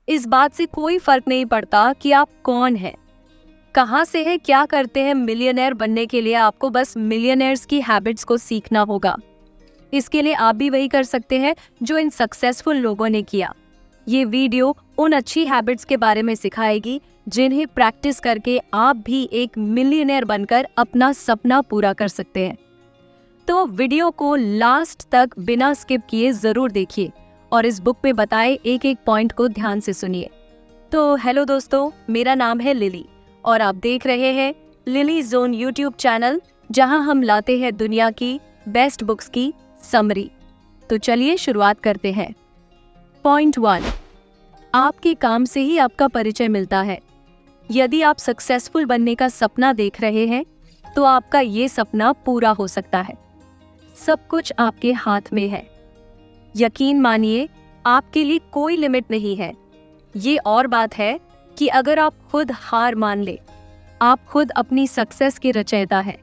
इस बात से कोई फर्क नहीं पड़ता कि आप कौन हैं, कहाँ से हैं, क्या करते हैं। मिलियनेयर बनने के लिए आपको बस मिलियनेयर्स की हैबिट्स को सीखना होगा। इसके लिए आप भी वही कर सकते हैं जो इन सक्सेसफुल लोगों ने किया। ये वीडियो उन अच्छी हैबिट्स के बारे में सिखाएगी जिन्हें प्रैक्टिस करके आप भी एक मिलियनेयर बनकर अपना सपना पूरा कर सकते हैं। तो वीडियो को लास्ट तक बिना स्किप किए जरूर देखिए और इस बुक में बताए एक एक पॉइंट को ध्यान से सुनिए। तो हेलो दोस्तों, मेरा नाम है लिली और आप देख रहे हैं लिली जोन यूट्यूब चैनल, जहां हम लाते हैं दुनिया की बेस्ट बुक्स की समरी। तो चलिए शुरुआत करते हैं। पॉइंट 1, आपके काम से ही आपका परिचय मिलता है। यदि आप सक्सेसफुल बनने का सपना देख रहे हैं तो आपका ये सपना पूरा हो सकता है। सब कुछ आपके हाथ में है। यकीन मानिए, आपके लिए कोई लिमिट नहीं है। ये और बात है कि अगर आप खुद हार मान ले, आप खुद अपनी सक्सेस के रचयिता हैं।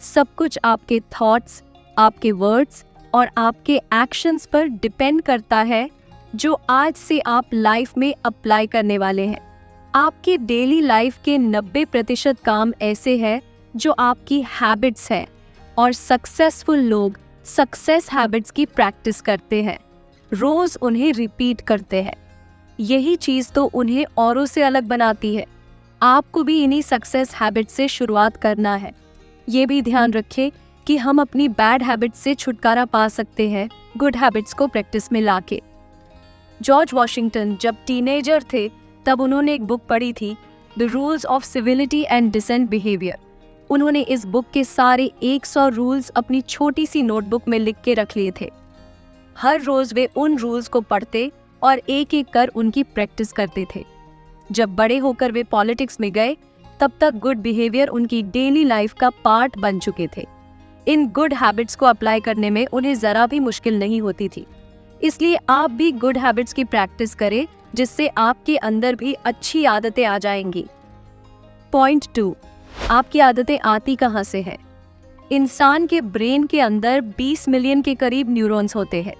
सब कुछ आपके थॉट्स, आपके वर्ड्स और आपके एक्शंस पर डिपेंड करता है जो आज से आप लाइफ में अप्लाई करने वाले हैं। आपके डेली लाइफ के 90% काम ऐसे हैं जो आपकी हैबिट्स हैं और सक्सेसफुल लोग सक्सेस हैबिट्स की प्रैक्टिस करते हैं, रोज उन्हें रिपीट करते हैं। यही चीज तो उन्हें औरों से अलग बनाती है। आपको भी इन्हीं सक्सेस हैबिट्स से शुरुआत करना है। ये भी ध्यान रखें कि हम अपनी बैड हैबिट्स से छुटकारा पा सकते हैं गुड हैबिट्स को प्रैक्टिस में लाके। जॉर्ज वॉशिंगटन जब टीनेजर थे तब उन्होंने एक बुक पढ़ी थी, the rules of civility and decent behaviour. उन्होंने इस बुक के सारे 100 रूल्स अपनी छोटी सी नोटबुक में लिख के रख लिए थे। हर रोज वे उन रूल्स को पढ़ते और एक एक कर उनकी प्रैक्टिस करते थे। जब बड़े होकर वे पॉलिटिक्स में गए तब तक गुड बिहेवियर उनकी डेली लाइफ का पार्ट बन चुके थे। इन गुड हैबिट्स को अप्लाई करने में उन्हें जरा भी मुश्किल नहीं होती थी। इसलिए आप भी गुड हैबिट्स की प्रैक्टिस करें, जिससे आपके अंदर भी अच्छी आदतें आ जाएंगी। पॉइंट 2, आपकी आदतें आती कहाँ से है? इंसान के ब्रेन के अंदर 20 मिलियन के करीब न्यूरॉन्स होते हैं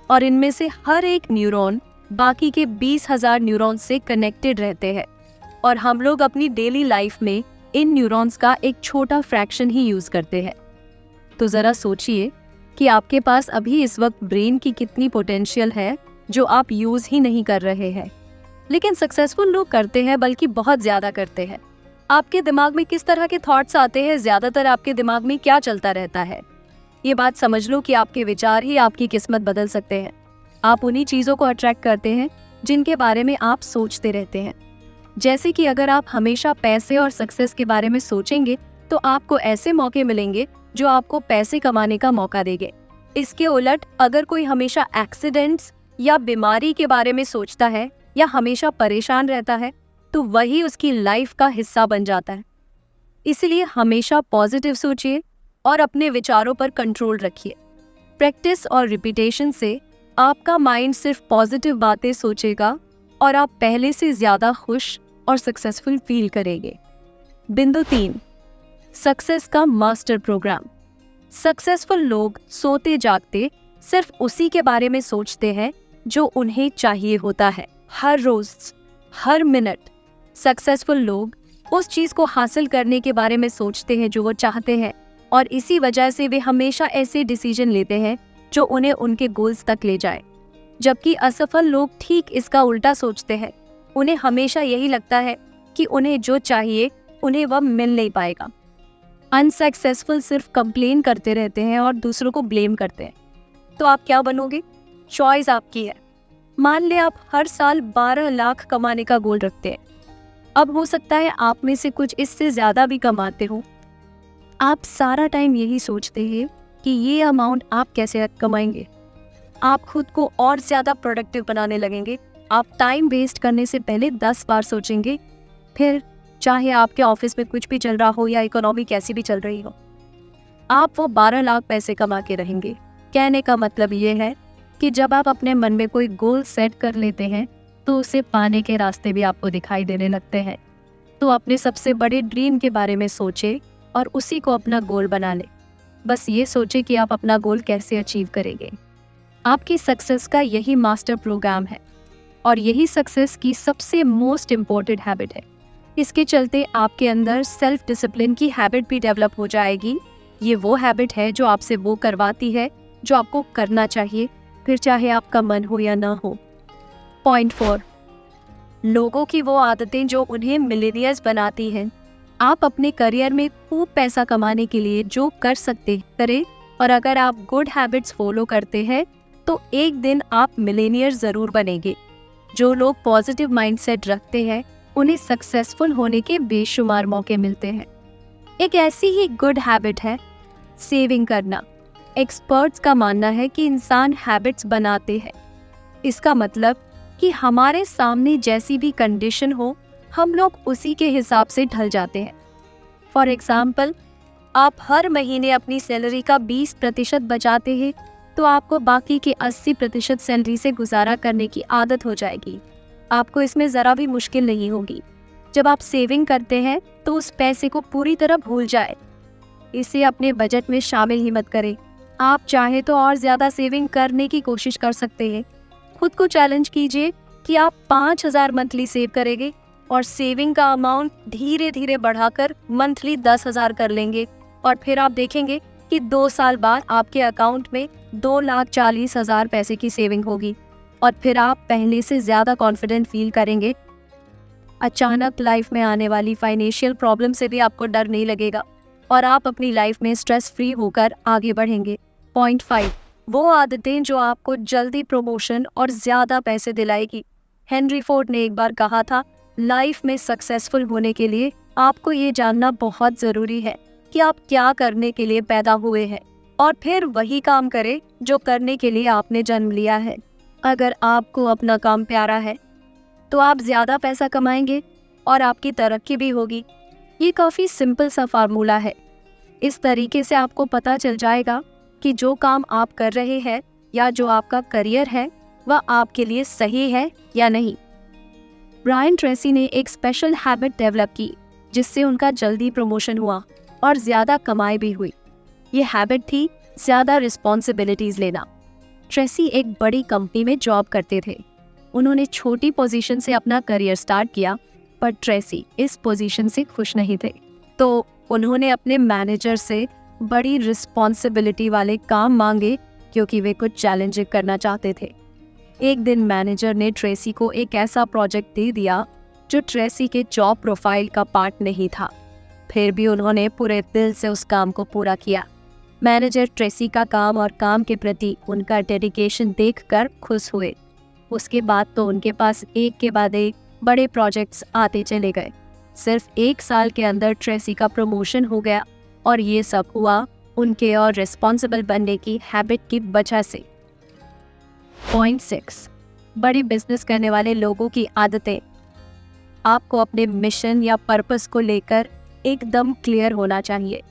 और इनमें से हर एक न्यूरॉन बाकी के 20,000 न्यूरॉन्स से कनेक्टेड रहते हैं और हम लोग अपनी डेली लाइफ में इन न्यूरॉन्स का एक छोटा फ्रैक्शन ही यूज करते हैं। तो जरा सोचिए कि आपके पास अभी इस वक्त ब्रेन की कितनी पोटेंशियल है जो आप यूज ही नहीं कर रहे हैं। लेकिन सक्सेसफुल लोग करते हैं, बल्कि बहुत ज्यादा करते हैं। आपके दिमाग में किस तरह के थॉट्स आते हैं, ज्यादातर आपके दिमाग में क्या चलता रहता है, ये बात समझ लो कि आपके विचार ही आपकी किस्मत बदल सकते हैं। आप उन्हीं चीजों को अट्रैक्ट करते हैं जिनके बारे में आप सोचते रहते हैं। जैसे कि अगर आप हमेशा पैसे और सक्सेस के बारे में सोचेंगे तो आपको ऐसे मौके मिलेंगे जो आपको पैसे कमाने का मौका देंगे। इसके उलट अगर कोई हमेशा एक्सीडेंट्स या बीमारी के बारे में सोचता है या हमेशा परेशान रहता है तो वही उसकी लाइफ का हिस्सा बन जाता है। इसलिए हमेशा पॉजिटिव सोचिए और अपने विचारों पर कंट्रोल रखिए। प्रैक्टिस और रिपीटेशन से आपका माइंड सिर्फ पॉजिटिव बातें सोचेगा और आप पहले से ज्यादा खुश और सक्सेसफुल फील करेंगे। बिंदु 3, सक्सेस का मास्टर प्रोग्राम। सक्सेसफुल लोग सोते जागते सिर्फ उसी के बारे में सोचते हैं जो उन्हें चाहिए होता है। हर रोज, हर मिनट सक्सेसफुल लोग उस चीज को हासिल करने के बारे में सोचते हैं जो वो चाहते हैं और इसी वजह से वे हमेशा ऐसे डिसीजन लेते हैं जो उन्हें उनके गोल्स तक ले जाए। जबकि असफल लोग ठीक इसका उल्टा सोचते हैं। उन्हें हमेशा यही लगता है कि उन्हें जो चाहिए उन्हें वह मिल नहीं पाएगा। अनसक्सेसफुल सिर्फ कंप्लेन करते रहते हैं और दूसरों को ब्लेम करते हैं। तो आप क्या बनोगे? चॉइस आपकी है। मान ले आप हर साल 12 लाख कमाने का गोल रखते हैं। अब हो सकता है आप में से कुछ इससे ज्यादा भी कमाते हो। आप सारा टाइम यही सोचते हैं कि ये अमाउंट आप कैसे कमाएंगे। आप खुद को और ज्यादा प्रोडक्टिव बनाने लगेंगे। आप टाइम वेस्ट करने से पहले 10 बार सोचेंगे। फिर चाहे आपके ऑफिस में कुछ भी चल रहा हो या इकोनॉमी कैसी भी चल रही हो, आप वो 12 लाख पैसे कमा के रहेंगे। कहने का मतलब ये है कि जब आप अपने मन में कोई गोल सेट कर लेते हैं तो उसे पाने के रास्ते भी आपको दिखाई देने लगते हैं। तो अपने सबसे बड़े ड्रीम के बारे में सोचे और उसी को अपना गोल बना ले। बस ये सोचे कि आप अपना गोल कैसे अचीव करेंगे। आपकी सक्सेस का यही मास्टर प्रोग्राम है। और यही सक्सेस की सबसे मोस्ट इम्पोर्टेंट हैबिट है। इसके चलते आपके अंदर सेल्फ डिसिप्लिन की हैबिट भी डेवलप हो जाएगी। ये वो हैबिट है जो आपसे वो करवाती है जो आपको करना चाहिए, फिर चाहे आपका मन हो या ना हो। पॉइंट 4, लोगों की वो आदतें जो उन्हें मिलेनियर्स बनाती हैं। आप अपने करियर में खूब पैसा कमाने के लिए जो कर सकते हैं करें, और अगर आप गुड हैबिट्स फॉलो करते हैं तो एक दिन आप मिलेनियर जरूर बनेंगे। जो लोग पॉजिटिव माइंडसेट रखते हैं उन्हें सक्सेसफुल होने के बेशुमार मौके मिलते हैं। एक ऐसी ही गुड हैबिट है सेविंग करना। एक्सपर्ट्स का मानना है कि इंसान हैबिट्स बनाते हैं। इसका मतलब कि हमारे सामने जैसी भी कंडीशन हो, हम लोग उसी के हिसाब से ढल जाते हैं। फॉर एग्जाम्पल, आप हर महीने अपनी सैलरी का 20% बचाते हैं तो आपको बाकी के 80% सैलरी से गुजारा करने की आदत हो जाएगी। आपको इसमें ज़रा भी मुश्किल नहीं होगी। जब आप सेविंग करते हैं तो उस पैसे को पूरी तरह भूल जाए। इसे अपने बजट में शामिल ही मत करें। आप चाहे तो और ज़्यादा सेविंग करने की कोशिश कर सकते हैं। खुद को चैलेंज कीजिए कि आप 5,000 मंथली सेव करेंगे और सेविंग का अमाउंट धीरे धीरे बढ़ाकर मंथली 10,000 कर लेंगे, और फिर आप देखेंगे कि 2 साल बाद आपके अकाउंट में 2,40,000 पैसे की सेविंग होगी, और फिर आप पहले से ज़्यादा कॉन्फिडेंट फील करेंगे। अचानक लाइफ में आने वाली फाइनेंशियल प्रॉब्लम से भी आपको डर नहीं लगेगा और आप अपनी लाइफ में स्ट्रेस फ्री होकर आगे बढ़ेंगे। पॉइंट 5, वो आदतें जो आपको जल्दी प्रमोशन और ज़्यादा पैसे दिलाएगी। हेनरी फोर्ड ने एक बार कहा था, लाइफ में सक्सेसफुल होने के लिए आपको ये जानना बहुत ज़रूरी है कि आप क्या करने के लिए पैदा हुए हैं, और फिर वही काम करें जो करने के लिए आपने जन्म लिया है। अगर आपको अपना काम प्यारा है तो आप ज़्यादा पैसा कमाएंगे और आपकी तरक्की भी होगी। ये काफ़ी सिंपल सा फार्मूला है। इस तरीके से आपको पता चल जाएगा कि जो काम आप कर रहे हैं या जो आपका करियर है वह आपके लिए सही है या नहीं। ब्रायन ट्रेसी ने एक स्पेशल हैबिट डेवलप की जिससे उनका जल्दी प्रमोशन हुआ और ज़्यादा कमाई भी हुई। ये हैबिट थी ज़्यादा रिस्पॉन्सिबिलिटीज़ लेना। ट्रेसी एक बड़ी कंपनी में जॉब करते थे। उन्होंने छोटी पोजीशन से अपना करियर स्टार्ट किया, पर ट्रेसी इस पोजीशन से खुश नहीं थे, तो उन्होंने अपने मैनेजर से बड़ी रिस्पॉन्सिबिलिटी वाले काम मांगे क्योंकि वे कुछ चैलेंजिंग करना चाहते थे। एक दिन मैनेजर ने ट्रेसी को एक ऐसा प्रोजेक्ट दे दिया जो ट्रेसी के जॉब प्रोफाइल का पार्ट नहीं था। फिर भी उन्होंने पूरे दिल से उस काम को पूरा किया। मैनेजर ट्रेसी का काम और काम के प्रति उनका डेडिकेशन देखकर खुश हुए। उसके बाद तो उनके पास एक के बाद एक बड़े प्रोजेक्ट्स आते चले गए। सिर्फ 1 साल के अंदर ट्रेसी का प्रमोशन हो गया, और ये सब हुआ उनके और रिस्पॉन्सिबल बनने की हैबिट की वजह से। पॉइंट 6, बड़े बिजनेस करने वाले लोगों की आदतें। आपको अपने मिशन या पर्पस को लेकर एकदम क्लियर होना चाहिए।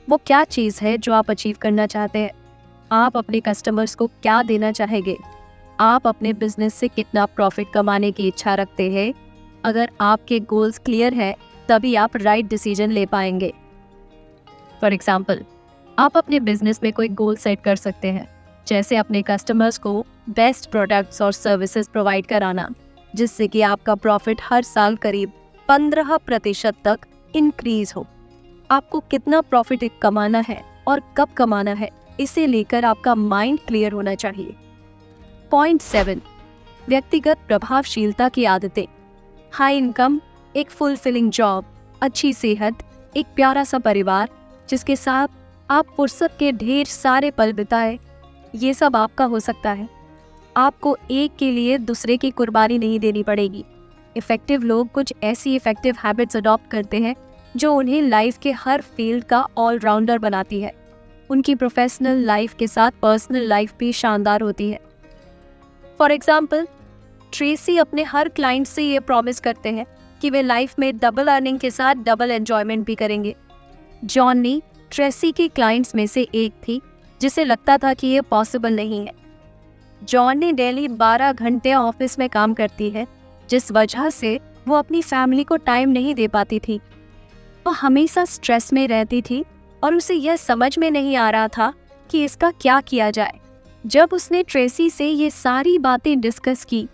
वो क्या चीज़ है जो आप अचीव करना चाहते हैं? आप अपने कस्टमर्स को क्या देना चाहेंगे? आप अपने बिजनेस से कितना प्रॉफिट कमाने की इच्छा रखते हैं? अगर आपके गोल्स क्लियर है तभी आप राइट डिसीजन ले पाएंगे। फॉर एग्जाम्पल, आप अपने बिजनेस में कोई गोल सेट कर सकते हैं, जैसे अपने कस्टमर्स को बेस्ट प्रोडक्ट्स और सर्विसेज प्रोवाइड कराना, जिससे कि आपका प्रॉफिट हर साल करीब 15% तक इंक्रीज हो। आपको कितना प्रॉफिट कमाना है और कब कमाना है, इसे लेकर आपका माइंड क्लियर होना चाहिए। पॉइंट 7, व्यक्तिगत प्रभावशीलता की आदतें। हाई इनकम, एक फुलफिलिंग जॉब, अच्छी सेहत, एक प्यारा सा परिवार जिसके साथ आप फुर्सत के ढेर सारे पल बिताए, ये सब आपका हो सकता है। आपको एक के लिए दूसरे की कुर्बानी नहीं देनी पड़ेगी। इफेक्टिव लोग कुछ ऐसी इफेक्टिव हैबिट्स अडॉप्ट करते हैं जो उन्हें लाइफ के हर फील्ड का ऑलराउंडर बनाती है। उनकी प्रोफेशनल लाइफ के साथ पर्सनल लाइफ भी शानदार होती है। फॉर एग्जाम्पल, ट्रेसी अपने हर क्लाइंट से ये प्रॉमिस करते हैं कि वे लाइफ में डबल अर्निंग के साथ डबल एंजॉयमेंट भी करेंगे। जॉनी ट्रेसी की क्लाइंट्स में से एक थी जिसे लगता था कि ये पॉसिबल नहीं है। जॉनी डेली 12 घंटे ऑफिस में काम करती है, जिस वजह से वो अपनी फैमिली को टाइम नहीं दे पाती थी। वो हमेशा स्ट्रेस में रहती थी और उसे यह समझ में नहीं आ रहा था कि इसका क्या किया जाए। जब उसने ट्रेसी से ये सारी बातें डिस्कस की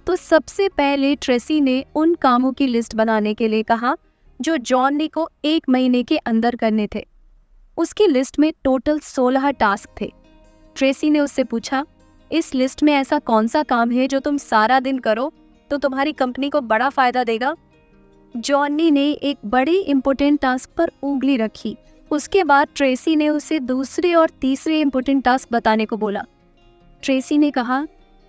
तो सबसे पहले ट्रेसी ने उन कामों की लिस्ट बनाने के लिए कहा जो जॉनी को 1 महीने के अंदर करने थे। उसकी लिस्ट में टोटल 16 टास्क थे। ट्रेसी ने उससे पूछा, इस लिस्ट में ऐसा कौन सा काम है जो तुम सारा दिन करो तो तुम्हारी कंपनी को बड़ा फायदा देगा? जॉनी ने एक बड़े इंपॉर्टेंट टास्क पर उंगली रखी। उसके बाद ट्रेसी ने उसे दूसरे और तीसरे इंपॉर्टेंट टास्क बताने को बोला। ट्रेसी ने कहा,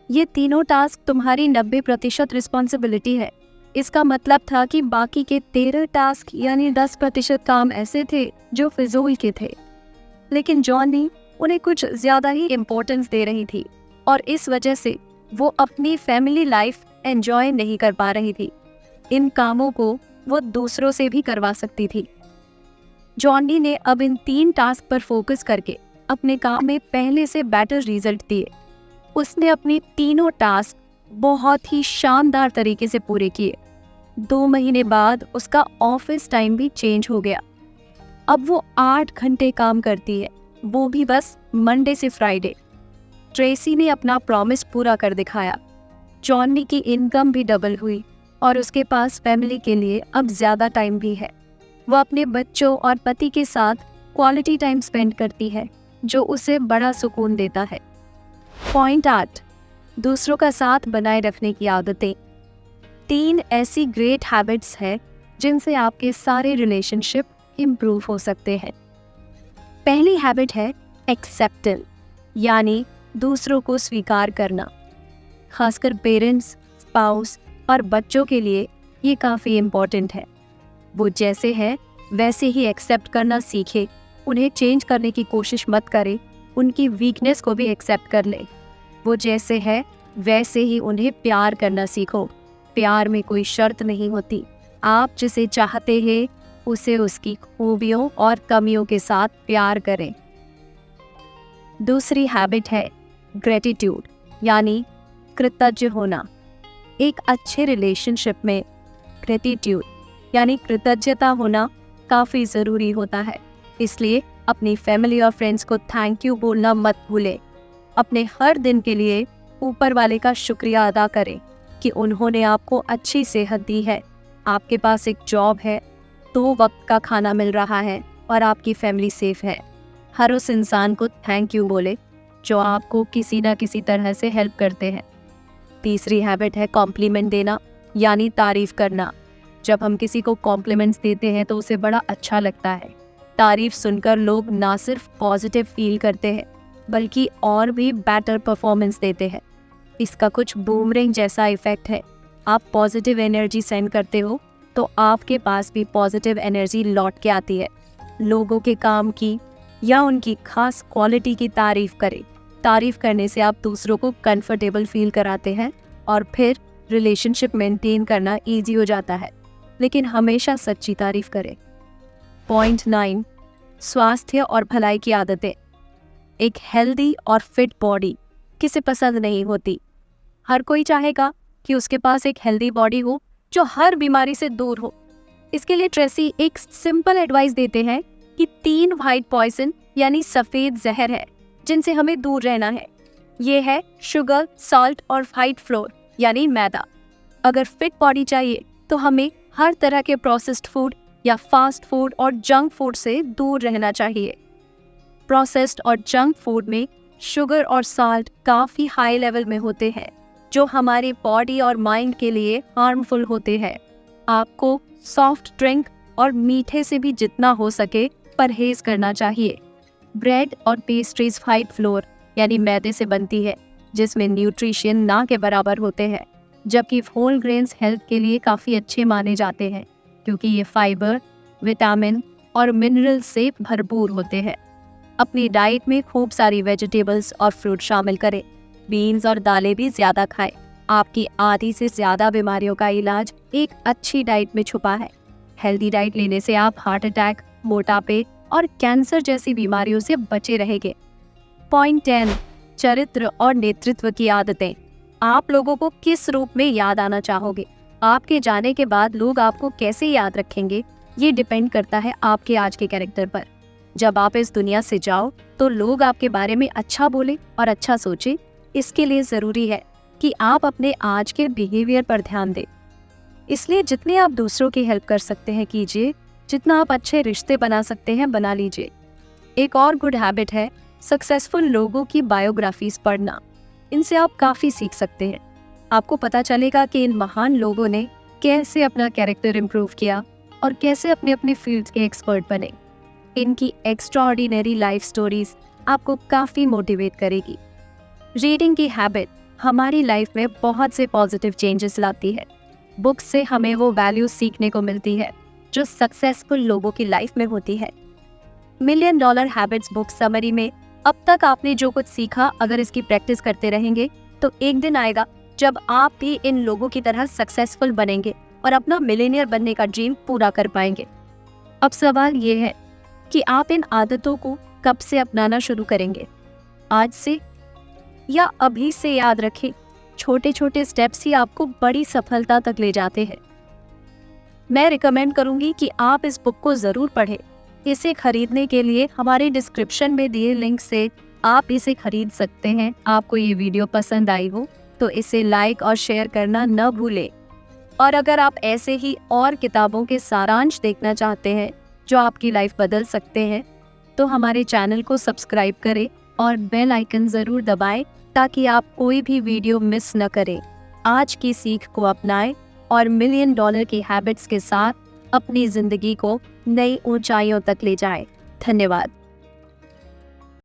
ये तीनों टास्क तुम्हारी 90% रिस्पॉन्सिबिलिटी है। इसका मतलब था कि बाकी के 13 टास्क यानी 10% काम ऐसे थे जो फिजूल के थे, लेकिन जॉनी उन्हें कुछ ज्यादा ही इम्पोर्टेंस दे रही थी और इस वजह से वो अपनी फैमिली लाइफ एंजॉय नहीं कर पा रही थी। इन कामों को वो दूसरों से भी करवा सकती थी। जॉनी ने अब इन 3 टास्क पर फोकस करके अपने काम में पहले से बेटर रिजल्ट दिए। उसने अपनी तीनों टास्क बहुत ही शानदार तरीके से पूरे किए। 2 महीने बाद उसका ऑफिस टाइम भी चेंज हो गया। अब वो 8 घंटे काम करती है, वो भी बस मंडे से फ्राइडे। ट्रेसी ने अपना प्रॉमिस पूरा कर दिखाया। जॉनी की इनकम भी डबल हुई और उसके पास फैमिली के लिए अब ज्यादा टाइम भी है। वो अपने बच्चों और पति के साथ क्वालिटी टाइम स्पेंड करती है, जो उसे बड़ा सुकून देता है। पॉइंट 8, दूसरों का साथ बनाए रखने की आदतें। 3 ऐसी ग्रेट हैबिट्स हैं जिनसे आपके सारे रिलेशनशिप इम्प्रूव हो सकते हैं। पहली हैबिट है एक्सेप्टेंस, यानी दूसरों को स्वीकार करना। खासकर पेरेंट्स, स्पाउस और बच्चों के लिए ये काफ़ी इम्पोर्टेंट है। वो जैसे है वैसे ही एक्सेप्ट करना सीखे, उन्हें चेंज करने की कोशिश मत करे, उनकी वीकनेस को भी एक्सेप्ट कर ले। वो जैसे है वैसे ही उन्हें प्यार करना सीखो। प्यार में कोई शर्त नहीं होती। आप जिसे चाहते हैं उसे उसकी खूबियों और कमियों के साथ प्यार करें। दूसरी हैबिट है ग्रेटिट्यूड, यानी कृतज्ञ होना। एक अच्छे रिलेशनशिप में ग्रेटिट्यूड यानी कृतज्ञता होना काफ़ी ज़रूरी होता है। इसलिए अपनी फैमिली और फ्रेंड्स को थैंक यू बोलना मत भूलें। अपने हर दिन के लिए ऊपर वाले का शुक्रिया अदा करें कि उन्होंने आपको अच्छी सेहत दी है, आपके पास एक जॉब है, 2 वक्त का खाना मिल रहा है और आपकी फैमिली सेफ है। हर उस इंसान को थैंक यू बोले जो आपको किसी ना किसी तरह से हेल्प करते हैं। तीसरी हैबिट है कॉम्प्लीमेंट देना, यानी तारीफ करना। जब हम किसी को कॉम्प्लीमेंट्स देते हैं तो उसे बड़ा अच्छा लगता है। तारीफ सुनकर लोग ना सिर्फ पॉजिटिव फील करते हैं बल्कि और भी बेटर परफॉर्मेंस देते हैं। इसका कुछ बूमरैंग जैसा इफेक्ट है। आप पॉजिटिव एनर्जी सेंड करते हो तो आपके पास भी पॉजिटिव एनर्जी लौट के आती है। लोगों के काम की या उनकी खास क्वालिटी की तारीफ करें। तारीफ करने से आप दूसरों को कंफर्टेबल फील कराते हैं और फिर रिलेशनशिप मेंटेन करना इजी हो जाता है। लेकिन हमेशा सच्ची तारीफ करें। पॉइंट 9, स्वास्थ्य और भलाई की आदतें। एक हेल्दी और फिट बॉडी किसे पसंद नहीं होती। हर कोई चाहेगा कि उसके पास एक हेल्दी बॉडी हो जो हर बीमारी से दूर हो। इसके लिए ट्रेसी एक सिंपल एडवाइस देते हैं कि 3 व्हाइट पॉइजन यानी सफ़ेद जहर है जिनसे हमें दूर रहना है। ये है शुगर, सॉल्ट और व्हाइट फ्लोर यानी मैदा। अगर फिट बॉडी चाहिए तो हमें हर तरह के प्रोसेस्ड फूड या फास्ट फूड और जंक फूड से दूर रहना चाहिए। प्रोसेस्ड और जंक फूड में शुगर और साल्ट काफ़ी हाई लेवल में होते हैं जो हमारी बॉडी और माइंड के लिए हार्मफुल होते हैं। आपको सॉफ्ट ड्रिंक और मीठे से भी जितना हो सके परहेज करना चाहिए। ब्रेड और पेस्ट्रीज व्हाइट फ्लोर यानी मैदे से बनती है जिसमें न्यूट्रिशन ना के बराबर होते हैं, जबकि होल ग्रेन्स हेल्थ के लिए काफ़ी अच्छे माने जाते हैं क्योंकि ये फाइबर, विटामिन और मिनरल से भरपूर होते हैं। अपनी डाइट में खूब सारी वेजिटेबल्स और फ्रूट शामिल करें। बीन्स और दालें भी ज़्यादा खाएं। आपकी आधी से ज़्यादा बीमारियों का इलाज एक अच्छी डाइट में छुपा है। हेल्दी डाइट लेने से आप हार्ट अटैक, मोटापे और कैंसर जैसी बीमारियों से बचे रहेंगे। पॉइंट 10, चरित्र और नेतृत्व की आदतें। आप लोगों को किस रूप में याद आना चाहोगे? आपके जाने के बाद लोग आपको कैसे याद रखेंगे, ये डिपेंड करता है आपके आज के कैरेक्टर पर। जब आप इस दुनिया से जाओ तो लोग आपके बारे में अच्छा बोले और अच्छा सोचे। इसके लिए ज़रूरी है कि आप अपने आज के बिहेवियर पर ध्यान दें। इसलिए जितने आप दूसरों की हेल्प कर सकते हैं कीजिए, जितना आप अच्छे रिश्ते बना सकते हैं बना लीजिए। एक और गुड हैबिट है सक्सेसफुल लोगों की बायोग्राफीज पढ़ना। इनसे आप काफ़ी सीख सकते हैं। आपको पता चलेगा कि इन महान लोगों ने कैसे अपना कैरेक्टर इम्प्रूव किया और कैसे अपने अपने फील्ड के एक्सपर्ट बने। इनकी एक्स्ट्राऑर्डिनरी लाइफ स्टोरीज आपको काफ़ी मोटिवेट करेगी। रीडिंग की हैबिट हमारी लाइफ में बहुत से पॉजिटिव चेंजेस लाती है। बुक्स से हमें वो वैल्यूज सीखने को मिलती है जो सक्सेसफुल लोगों की लाइफ में होती है। Million dollar habits book summary में अब तक आपने जो कुछ सीखा, अगर इसकी प्रैक्टिस करते रहेंगे तो एक दिन आएगा जब आप भी इन लोगों की तरह सक्सेसफुल बनेंगे और अपना मिलियनियर बनने का ड्रीम पूरा कर पाएंगे। अब सवाल ये है कि आप इन आदतों को कब से अपनाना शुरू करेंगे, आज से या अभी से? याद रखें, छोटे छोटे स्टेप्स ही आपको बड़ी सफलता तक ले जाते हैं। मैं रिकमेंड करूंगी कि आप इस बुक को ज़रूर पढ़ें। इसे खरीदने के लिए हमारे डिस्क्रिप्शन में दिए लिंक से आप इसे खरीद सकते हैं। आपको ये वीडियो पसंद आई हो तो इसे लाइक और शेयर करना न भूलें। और अगर आप ऐसे ही और किताबों के सारांश देखना चाहते हैं जो आपकी लाइफ बदल सकते हैं, तो हमारे चैनल को सब्सक्राइब करें और बेल आइकन ज़रूर दबाएं ताकि आप कोई भी वीडियो मिस न करें। आज की सीख को अपनाएं और मिलियन डॉलर की हैबिट्स के साथ अपनी ज़िंदगी को नई ऊंचाइयों तक ले जाएं। धन्यवाद।